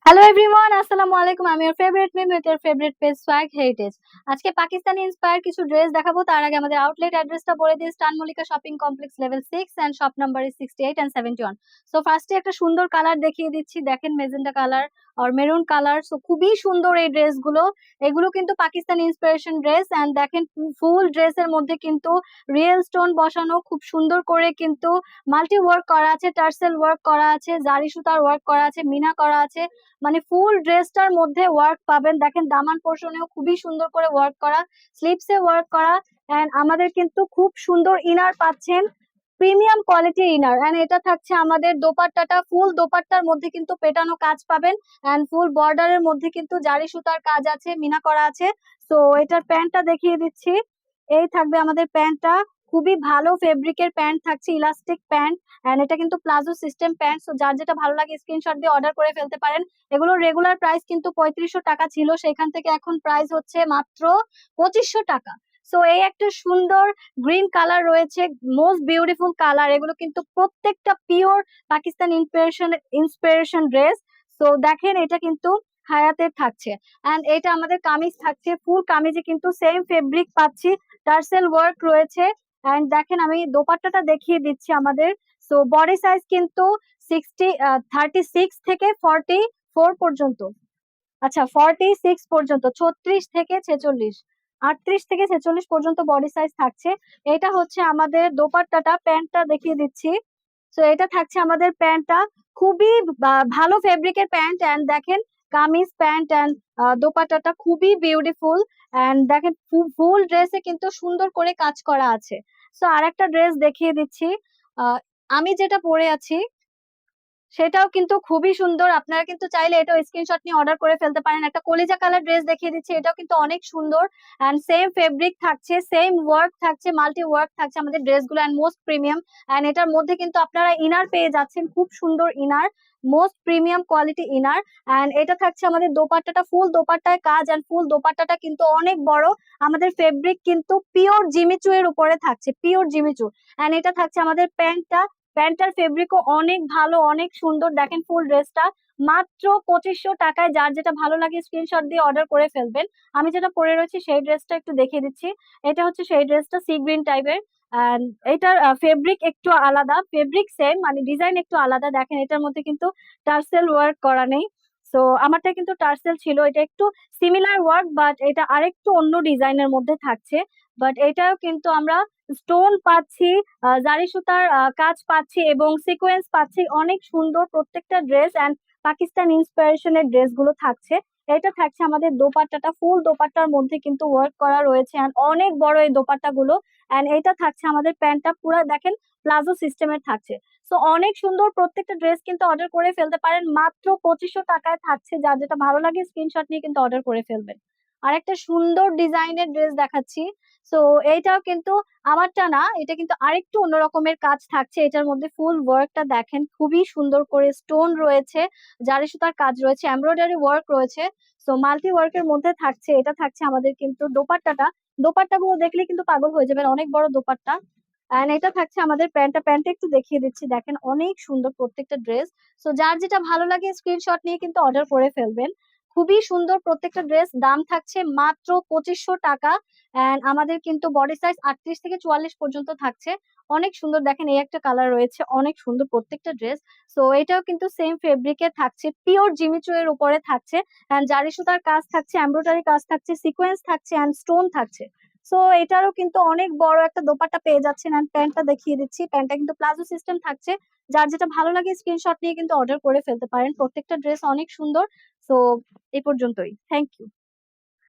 Hello everyone, আসসালামু আলাইকুম। আমি your favorite meme with your favorite page swag heritage। আজকে পাকিস্তানি ইন্সপায়ার কিছু ড্রেস দেখাবো। তার আগে আমাদের আউটলেট অ্যাড্রেসটা বলে দিই, স্টান Mallika shopping complex level 6 and shop number is 68 and 71। So ফার্স্টে একটা সুন্দর কালার দেখিয়ে দিচ্ছি, দেখেন মেজেন্টা কালার আর মেরুন কালার। সো খুবই সুন্দর এই ড্রেসগুলো। এগুলো কিন্তু পাকিস্তানি ইন্সপিরেশন ড্রেস এন্ড দেখেন ফুল ড্রেসের মধ্যে কিন্তু রিয়েল স্টোন বসানো, খুব সুন্দর করে কিন্তু মাল্টি ওয়ার্ক করা আছে, টার্সেল ওয়ার্ক করা আছে, জারি সুতার ওয়ার্ক করা আছে, মিনা করা আছে। মানে ফুল ড্রেসটার মধ্যে ওয়ার্ক পাবেন। দেখেন দামান পোর্শনেও খুবই সুন্দর করে ওয়ার্ক করা, স্লিভসে ওয়ার্ক করা। এন্ড আমাদের কিন্তু খুব সুন্দর ইনার পাচ্ছেন, প্রিমিয়াম কোয়ালিটি ইনার। এন্ড এটা থাকছে আমাদের দোপাট্টাটা, ফুল দোপাট্টার মধ্যে কিন্তু পেটানো কাজ পাবেন এন্ড ফুল বর্ডারের মধ্যে কিন্তু জারি সুতার কাজ আছে, মিনা করা আছে। তো এটার প্যান্টটা দেখিয়ে দিচ্ছি, এই থাকবে আমাদের প্যান্টটা। খুবই ভালো ফেব্রিকের প্যান্ট থাকছে, ইলাস্টিক প্যান্ট এন্ড এটা কিন্তু প্লাজো সিস্টেম প্যান্ট। সো যার যেটা ভালো লাগে স্ক্রিনশট দিয়ে অর্ডার করে ফেলতে পারেন। এগুলোর রেগুলার প্রাইস কিন্তু 3500 টাকা ছিল, সেখান থেকে এখন প্রাইস হচ্ছে মাত্র 2500 টাকা। সো এই একটা সুন্দর গ্রিন কালার রয়েছে, মোস্ট বিউটিফুল কালার। এগুলো কিন্তু প্রত্যেকটা pure Pakistan inspiration dress. So দেখেন এটা কিন্তু হায়াতের থাকছে এন্ড এটা আমাদের কামিজ থাকছে, ফুল কামিজে কিন্তু সেম ফেব্রিক পাচ্ছি, টার্সেল ওয়ার্ক রয়েছে। এন্ড দেখেন আমি দোপাট্টাটা দেখিয়ে দিচ্ছি আমাদের। সো বডি সাইজ কিন্তু 36 থেকে 44 পর্যন্ত, আচ্ছা 46 পর্যন্ত, 36 থেকে 46, 38 থেকে 46 পর্যন্ত বডি সাইজ থাকছে। এটা হচ্ছে আমাদের দোপাট্টাটা, প্যান্টটা দেখিয়ে দিচ্ছি। তো এটা থাকছে আমাদের প্যান্টটা, খুবই ভালো ফেব্রিকের প্যান্ট। এন্ড দেখেন কামিজ প্যান্ট এন্ড দোপাট্টাটা খুবই বিউটিফুল। এন্ড দেখেন ফুল ড্রেসে কিন্তু সুন্দর করে কাজ করা আছে। সো আরেকটা ড্রেস দেখিয়ে দিচ্ছি, আহ, আমি যেটা পরে আছি সেটাও কিন্তু খুবই সুন্দর। আপনারা কিন্তু চাইলে এটাও স্ক্রিনশট নিয়ে অর্ডার করে ফেলতে পারেন। একটা কলিজা কালার ড্রেস দেখিয়ে দিচ্ছি, এটাও কিন্তু অনেক সুন্দর এন্ড সেম ফেব্রিক থাকছে, সেম ওয়ার্ক থাকছে, মাল্টি ওয়ার্ক থাকছে আমাদের ড্রেসগুলো এন্ড মোস্ট প্রিমিয়াম। এন্ড এটার মধ্যে কিন্তু আপনারা ইনার পেয়ে যাচ্ছেন, খুব সুন্দর inner, most premium quality inner. And এটা থাকছে আমাদের দোপাট্টাটা, ফুল দোপাট্টায় কাজ এন্ড ফুল দোপাট্টাটা কিন্তু অনেক বড়। আমাদের ফেব্রিক কিন্তু পিওর জিমিচু এর উপরে থাকছে, পিওর জিমিচু। এন্ড এটা থাকছে আমাদের প্যান্টটা, প্যান্টার ফেব্রিকও অনেক ভালো, অনেক সুন্দর। দেখেন ফুল ড্রেসটা মাত্র 2500 টাকায়। যার যেটা ভালো লাগে স্ক্রিনশট দিয়ে অর্ডার করে ফেলবেন। আমি যেটা পরে রয়েছি সেই ড্রেসটা একটু দেখিয়ে দিচ্ছি। এটা হচ্ছে সেই ড্রেসটা, সি গ্রিন টাইপের। এটার ফেব্রিক একটু আলাদা, ফেব্রিক সেম মানে ডিজাইন একটু আলাদা। দেখেন এটার মধ্যে কিন্তু টার্সেল ওয়ার্ক করা নেই। সো আমারটা কিন্তু টার্সেল ছিল, এটা একটু সিমিলার ওয়ার্ক বাট এটা আরেকটু অন্য ডিজাইনের মধ্যে থাকছে। বাট এটাও কিন্তু আমরা স্টোন পাচ্ছি, জারি সুতার কাজ পাচ্ছি এবং সিকোয়েন্স পাচ্ছি। অনেক সুন্দর প্রত্যেকটা ড্রেস এন্ড পাকিস্তান ইন্সপিরেশনের ড্রেস গুলো থাকছে। এটা থাকছে আমাদের দোপাট্টাটা, ফুল দোপাট্টার মধ্যে কিন্তু ওয়ার্ক করা রয়েছে এন্ড অনেক বড় এই দোপাট্টা গুলো। এন্ড এটা থাকছে আমাদের প্যান্টটা, পুরো দেখেন প্লাজো সিস্টেমের থাকছে। সো অনেক সুন্দর প্রত্যেকটা ড্রেস কিন্তু অর্ডার করে ফেলতে পারেন, মাত্র 2500 টাকায় থাকছে। যার যেটা ভালো লাগে স্ক্রিনশট নিয়ে কিন্তু অর্ডার করে ফেলবেন। আর একটা সুন্দর ডিজাইনের ড্রেস দেখাচ্ছি। সো এইটাও কিন্তু আমারটা না, এটা কিন্তু আরেকটু অন্য রকমের কাজ থাকছে। এটার মধ্যে ফুল ওয়ার্কটা দেখেন, খুবই সুন্দর করে স্টোন রয়েছে, জারি সুতার কাজ রয়েছে, এমব্রয়ডারি ওয়ার্ক রয়েছে। সো মাল্টি ওয়ার্কের মধ্যে থাকছে। এটা থাকছে আমাদের কিন্তু দোপাট্টাটা, দোপাট্টা গুলো দেখলে কিন্তু পাগল হয়ে যাবেন, অনেক বড় দোপাট্টা। এন্ড এটা থাকছে আমাদের প্যান্টটা, প্যান্টটা একটু দেখিয়ে দিচ্ছি, দেখেন অনেক সুন্দর প্রত্যেকটা ড্রেস। সো যার যেটা ভালো লাগে স্ক্রিনশট নিয়ে কিন্তু অর্ডার করে ফেলবেন। খুবই সুন্দর প্রত্যেকটা ড্রেস, দাম থাকছে মাত্র 2500 টাকা। এন্ড আমাদের কিন্তু বডি সাইজ 38 থেকে 44 পর্যন্ত থাকছে। অনেক সুন্দর, দেখেন এই একটা কালার রয়েছে, অনেক সুন্দর প্রত্যেকটা ড্রেস। সো এটাও কিন্তু সেম ফেব্রিকে থাকছে, পিওর জিমিচু এর উপরে থাকছে এন্ড জারি সুতার কাজ থাকছে, এমব্রয়ডারি কাজ থাকছে, সিকোয়েন্স থাকছে এন্ড স্টোন থাকছে। সো এটারও কিন্তু অনেক বড় একটা দোপাট্টা পেয়ে যাচ্ছেন। এন্ড প্যান্টটা দেখিয়ে দিচ্ছি, প্যান্টটা কিন্তু প্লাজো সিস্টেম থাকছে। যার যেটা ভালো লাগে স্ক্রিনশট নিয়ে কিন্তু অর্ডার করে ফেলতে পারেন। প্রত্যেকটা ড্রেস অনেক সুন্দর। সো এই পর্যন্তই, থ্যাংক ইউ।